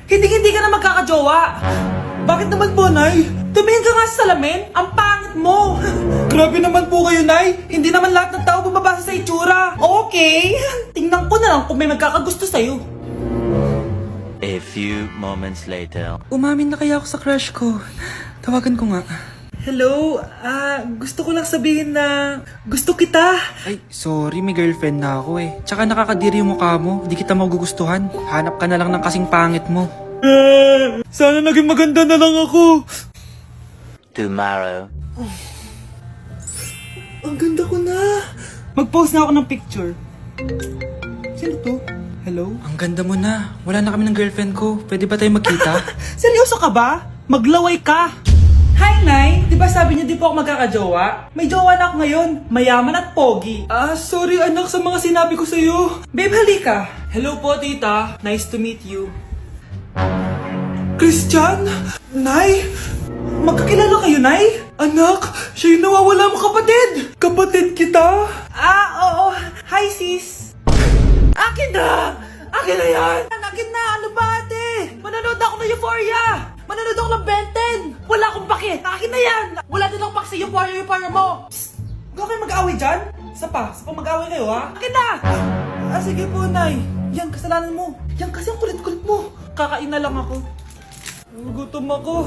Hindi ka na magkakajowa. Bakit naman po, Nay? Tumingin ka nga sa salamin. Ang pangit mo. Grabe naman po kayo, Nay. Hindi naman lahat ng tao bumabasa sa itsura. Okay. Tingnan ko na lang kung may magkakagusto sa'yo. A few moments later. Umamin na kaya ako sa crush ko. Tawagan ko nga. Hello, gusto ko lang sabihin na gusto kita. Ay, sorry, may girlfriend na ako eh. Tsaka nakakadiri yung mukha mo, di kita magugustuhan. Hanap ka na lang ng kasing pangit mo. Sana naging maganda na lang ako. Tomorrow. Ang ganda ko na. Mag-post na ako ng picture. Sino to? Hello? Ang ganda mo na. Wala na kami ng girlfriend ko. Pwede ba tayo magkita? Seryoso ka ba? Maglaway ka. Hi, Nay! Di ba sabi niyo di po ako magkakajowa? May jowa na ako ngayon. Mayaman at pogi. Sorry anak sa mga sinabi ko sa'yo. Babe, halika. Hello po, tita. Nice to meet you. Christian? Nay? Magkakilala kayo, Nay? Anak, siya yung nawawala mo kapatid. Kapatid kita? Oo. Hi, sis. Akin na! Akin na yan! Akin na! Ano ba, ate? Manonood ako ng Euphoria! Manonood ako ng Ben 10! Wala akong pake! Akin na yan! Wala din akong pake sa Euphoria mo! Psst! Huwag kayo mag-away dyan? Isa pa mag-away kayo, ha? Akin na! Sige po, Nay. Yan, kasalanan mo. Yan kasi ang kulit-kulit mo. Kakain na lang ako. Gutom ako.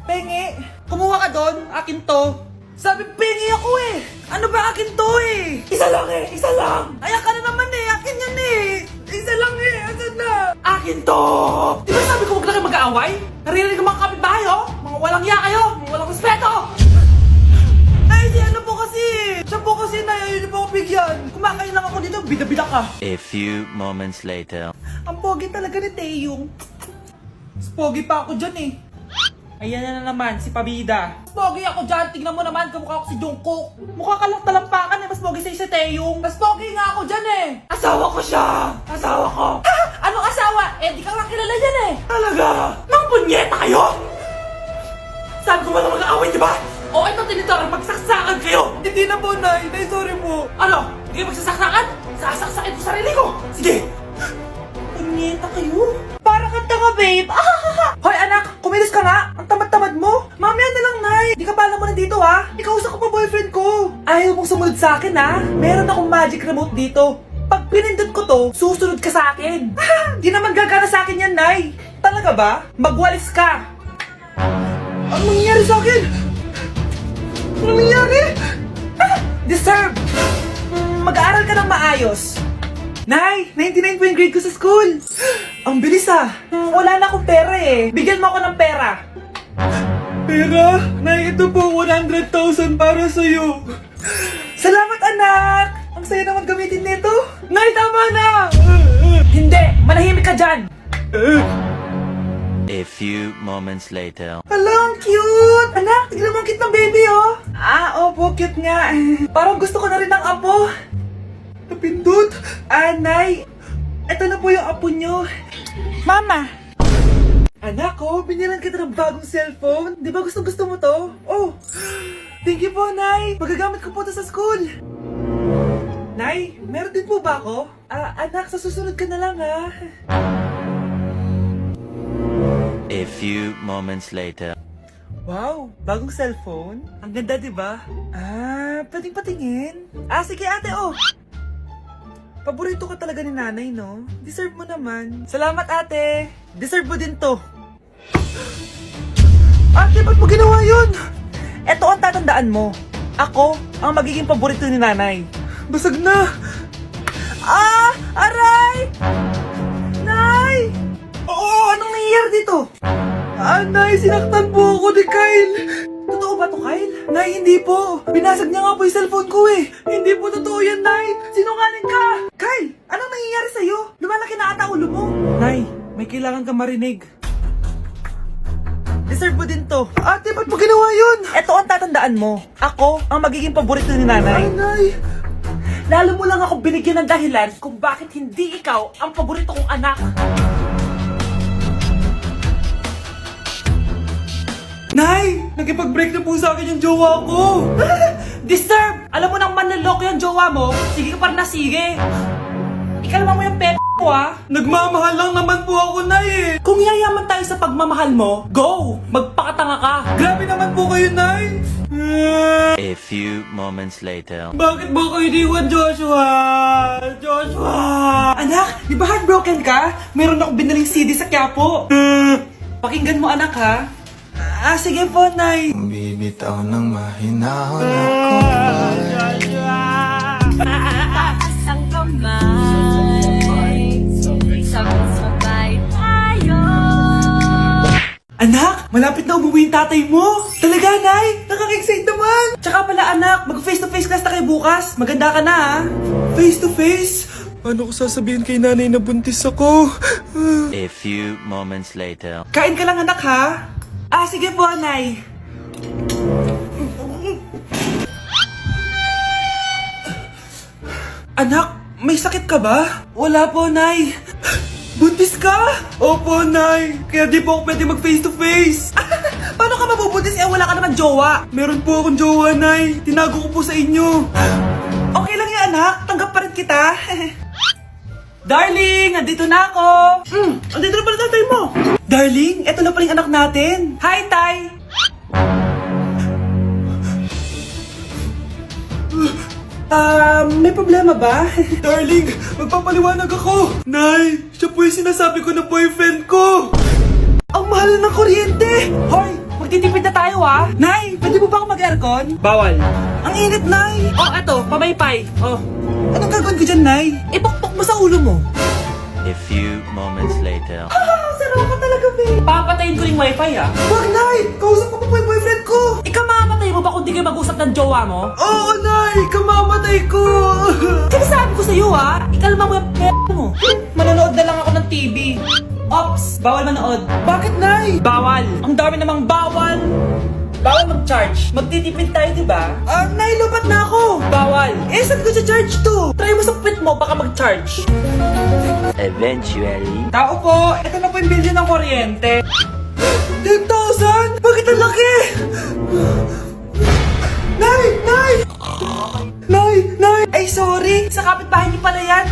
Pengi! Kumuha ka doon! Akin to! Sabi, pengi ako eh! Ano ba akin to eh? Isa lang eh! Isa lang! Ayan ka na naman eh! Akin yan eh! Isa lang eh! Asan na? Akin to! Di ba sabi ko huwag lang kayo mag-aaway? Naririnig ang mga kapitbahay oh! Mga walang iya kayo! Mga walang respeto! Ay, si ano po kasi! Siya po kasi na ayaw niyo po ako bigyan! Kumakain lang ako dito, bida-bida ka! A few moments later. Ang pogi talaga ni Taeyong. Mas pogi pa ako dyan eh. Ayan na naman, si Pabida. Mas pogi ako dyan, tignan mo naman, kamukha ako si Jungkook. Mukha ka lang talampakan eh, mas pogi sa'yo si Taeyong. Mas pogi nga ako dyan eh. Asawa ko siya! Asawa ko! Ha? Anong asawa? Eh, di ka nga kilala yan eh. Talaga? Mga punyeta kayo? Sabi ko wala mag-aaway, di ba? O, ito tinitorang magsaksakan kayo! Hindi na po, Nay. Nay, sorry po. Ano? Hindi kayo magsasaksakan? Sasaksakin ko sarili ko! Sige! Punyeta kayo? Para kang tanga, babe! Hoy, anak! Kumilos ka nga! Ang tamad-tamad mo! Mamaya na lang, Nay! Di ka pala mo nandito, ha? Ikausap ko pa boyfriend ko! Ayaw mong sumunod sa akin, ha? Meron akong magic remote dito. Pag pinindot ko to, susunod ka sa akin. Di naman gagana sa akin yan, Nay! Talaga ba? Magwalis ka! Ano nangyayari sa akin? Ano nangyayari? Deserve! Mag-aaral ka ng maayos. Nay, 99 po yung grade ko sa school. Ang bilis ah. Wala na akong pera eh. Bigyan mo ako ng pera. Pera? Nay, ito po 100,000 para sa'yo. Salamat anak! Ang saya naman gamitin nito. Nay, tama na! Hindi! Manahimik ka dyan! A few moments later. Hala, ang cute! Anak, tignan mo ang cute ng baby oh! Opo, cute nga. Parang gusto ko na rin ng apo. Napindot! Nay! Ito na po yung apo nyo. Mama! Anak ko, binilan kita ng bagong cellphone. Di ba gusto mo to? Oh! Thank you po, Nay! Magagamit ko po to sa school. Nay, meron din po ba ako? Anak, sa susunod ka na lang ha. A few moments later. Wow, bagong cellphone? Ang ganda, di ba? Pwedeng patingin? Sige ate, oh! Paborito ka talaga ni nanay, no? Deserve mo naman. Salamat, ate! Deserve mo din to. Ate, ba't mo ginawa yun? Eto ang tatandaan mo. Ako ang magiging paborito ni nanay. Basag na! Aray! Nay! Oo, anong nangyayari dito? Nay, sinaktan po ako ni Kyle. Totoo ba to, Kyle? Nay, hindi po. Binasag niya nga po yung cellphone ko eh. Hindi po totoo yan, Nay. Sinungaling ka. Kyle, anong nangyayari sa'yo? Lumalaki na ata ulo mo. Nay, may kailangan kang marinig. Deserve mo din to. Ate, ba't mo ginawa yun? Eto ang tatandaan mo. Ako ang magiging paborito ni nanay. Ay, Nay. Lalo mo lang ako binigyan ng dahilan kung bakit hindi ikaw ang paborito kong anak. Nay! Nakipag-break na po sa akin yung jowa ko! Disturb! Alam mo nang manloloko yung jowa mo, sige ka pa rin na sige! Ikalma mo yung pepe ko ah! Nagmamahal lang naman po ako pagmamahal mo, go! Magpakatanga ka! Grabe naman po kayo, Nay! A few moments later. Bakit mo ko iniwan, Joshua? Joshua! Anak, di ba heartbroken ka? Meron akong binaling CD sa Quiapo. Pakinggan mo, anak, ha? Sige po, Nay. Bibitaw ng mahinahon ako ba? Taas ang kamay, sabay-sabay tayo. Anak, malapit na umuwi yung tatay mo. Talaga, Nay? Nakaka-excite naman. Tsaka pala, anak, mag-face-to-face class na kayo bukas. Maganda ka na, ha? Face-to-face? Paano ko sasabihin kay nanay na buntis ako? A few moments later. Kain ka lang, anak, ha? Sige po, Nay. Anak, may sakit ka ba? Wala po, Nay. Buntis ka? Opo, Nay. Kaya di po ako pwede mag face to face. Paano ka mabubuntis? Wala ka naman jowa. Meron po akong jowa, Nay. Tinago ko po sa inyo. Okay lang yan, anak. Tanggap pa rin kita. Darling, nandito na ako. Andito na pala tatay mo. Darling, eto na pala yung anak natin. Hi, Tay. May problema ba? Darling, magpapaliwanag ako. Nay, siya po yung sinasabi ko na boyfriend ko. Ang mahal ng kuryente. Hoy, magtitipid na tayo, ha? Nay, pwede mo ba ako mag-aircon? Bawal. Ang init, Nay. Eto, pamaypay. Anong gagawin ko dyan, Nay? Ipokpok mo sa ulo mo. A few moments later. Sarap ka talaga, babe. Papatayin ko yung wifi, ha? Wag, Nay! Kausap ko pa po yung boyfriend ko! Ikamamatay mo ba kung di kayo mag-usap ng jowa mo? Oo, Nay! Ikamamatay ko! Sinasabi ko sa'yo, ha? Ikalma mo yung mo. Manonood na lang ako ng TV. Ops! Bawal manood. Bakit, Nay? Bawal. Ang dami namang bawal. Bawal mag-charge. Magtitipid tayo, di ba? Nay, lupat na ako. Bawal. Saan ko sa-charge to? Try mo sa pit mo, baka mag-charge. Eventually. Tao po, ito na po yung bilyo ng kuryente. 10,000? Bakit ang laki? Nay! Nay! Nay! Nay! Ay, sorry. Sa kapitbahay niyo pala yan.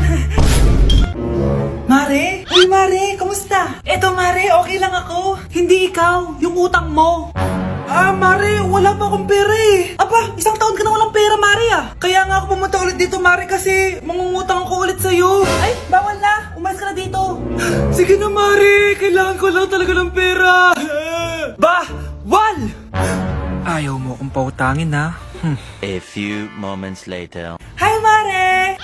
Mare? Uy, Mare, kamusta? Eto, Mare, okay lang ako. Hindi ikaw, yung utang mo. Mare, wala pa akong pera eh. Aba, isang taon ka na walang pera, Mare ah. Kaya nga ako pumunta ulit dito, Mare, kasi mangungutang ako ulit sa'yo. Ay, bawal na. Umalis ka na dito. Sige na, Mare. Kailangan ko lang talaga ng pera. Wal! Ayaw mo akong pautangin, ha? A few moments later. Hi, Mare!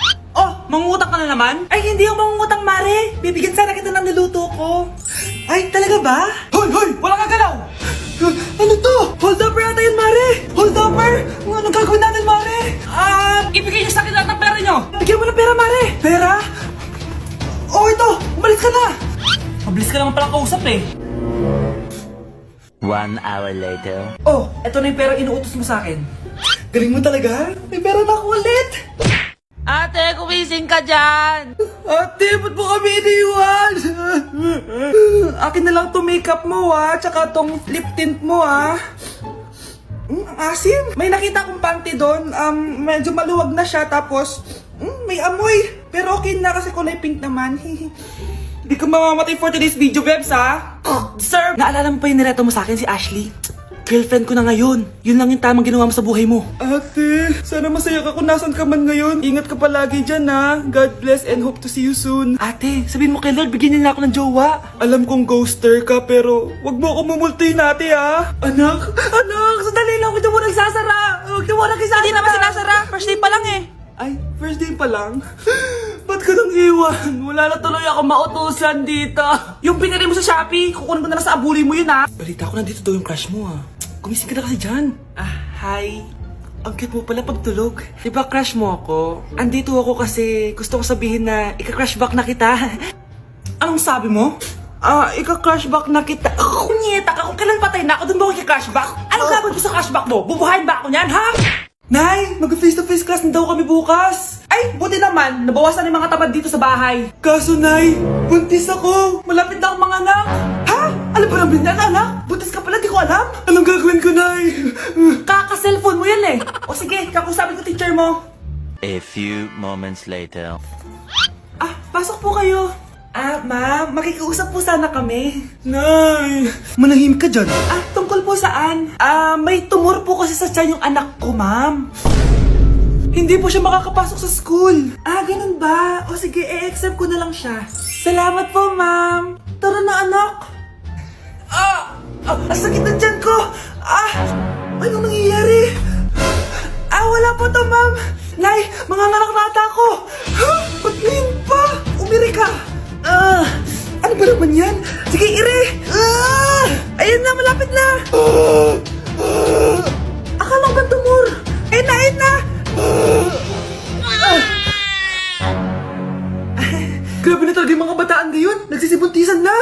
Mangungutang ka na naman? Ay, hindi ako mangungutang, Mare. Bibigyan sana kita ng niluto ko. Ay, talaga ba? Hoy! Wala ka galaw! Ano to? Hold upper yata yun, Mare! Hold upper? Anong gagawin natin, Mare? Ibigay niyo sa akin lahat ng pera niyo! Bigyan mo ng pera, Mare! Pera? Ito! Umalis ka na! Mabilis ka naman palang kausap eh. 1 hour later. Eto na yung pera inuutos mo sa akin. Galing mo talaga? May pera na ako ulit! Ate, kumising ka dyan! Ate, ba't mo kami iniwan? Akin na lang to makeup mo, ha? Tsaka tong lip tint mo, ha? Ang asim. May nakita akong panty doon. Medyo maluwag na siya, tapos may amoy. Pero okay na kasi kulay pink naman. Hindi ka mamamatay for today's video, Bebs, ha? Sir! Naalala mo pa yung nireto mo sa akin, si Ashley? Girlfriend ko na ngayon. Yun lang yung tamang ginawa mo sa buhay mo. Ate, sana masaya ka kung nasan ka man ngayon. Ingat ka palagi dyan, ha? God bless and hope to see you soon. Ate, sabihin mo kay Lord, bigyan niya na ako ng jowa. Alam kong ghoster ka, pero wag mo ako mumultuin, ate, ha? Anak, sandali lang. Huwag mo nagsasara. Huwag mo nagsasara. Hindi naman sinasara. First day pa lang eh. Ay, first day pa lang? Ba't ka nang iwan? Wala na tuloy ako mautusan dito. Yung pinili mo sa Shopee, kukunin ko na lang sa abuli mo yun, ha? Balita ko nandito daw yung crush mo, ha? Gumising ka na kasi dyan. Hi. Ang cute mo pala pagtulog. Diba crush mo ako? Andito ako kasi gusto ko sabihin na ika-crush back na kita. Anong sabi mo? Ika-crush back na kita. Kunyeta ka, kung kailan patay na ako, dun ba ako ika-crush back? Anong gagawin ko sa crush back mo? Bubuhayin ba ako niyan, ha? Nay, mag-face-to-face class na daw kami bukas. Ay, buti naman, nabawasan yung mga tamad dito sa bahay. Kaso, Nay, buntis ako. Malapit na akong mga anak. Ha? Alam ba namin yan, anak? Buntis ka pala, di ko alam. Anong gagawin ko, Nay? Kaka-cellphone mo yan eh. O sige, kakusapin ko teacher mo. A few moments later. Pasok po kayo. Ma'am, makikiusap po sana kami. Nay! Manahim ka dyan. Tungkol po saan? May tumor po kasi sa tiyan yung anak ko, ma'am. Hindi po siya makakapasok sa school. Ganun ba? O sige, i-accept ko na lang siya. Salamat po, ma'am. Tara na, anak. Sakit na tiyan ko. Anong nangyayari? Wala po to, ma'am. Nay, manganganak na ata ako. Ba't ngayon pa? Umiri ka. Ano ba naman yan? Sige, ire! Ayan na, malapit na! Akala ko ba tumor? Ayun na! Grabe na talaga yung mga bataan ngayon! Nagsisibuntisan na!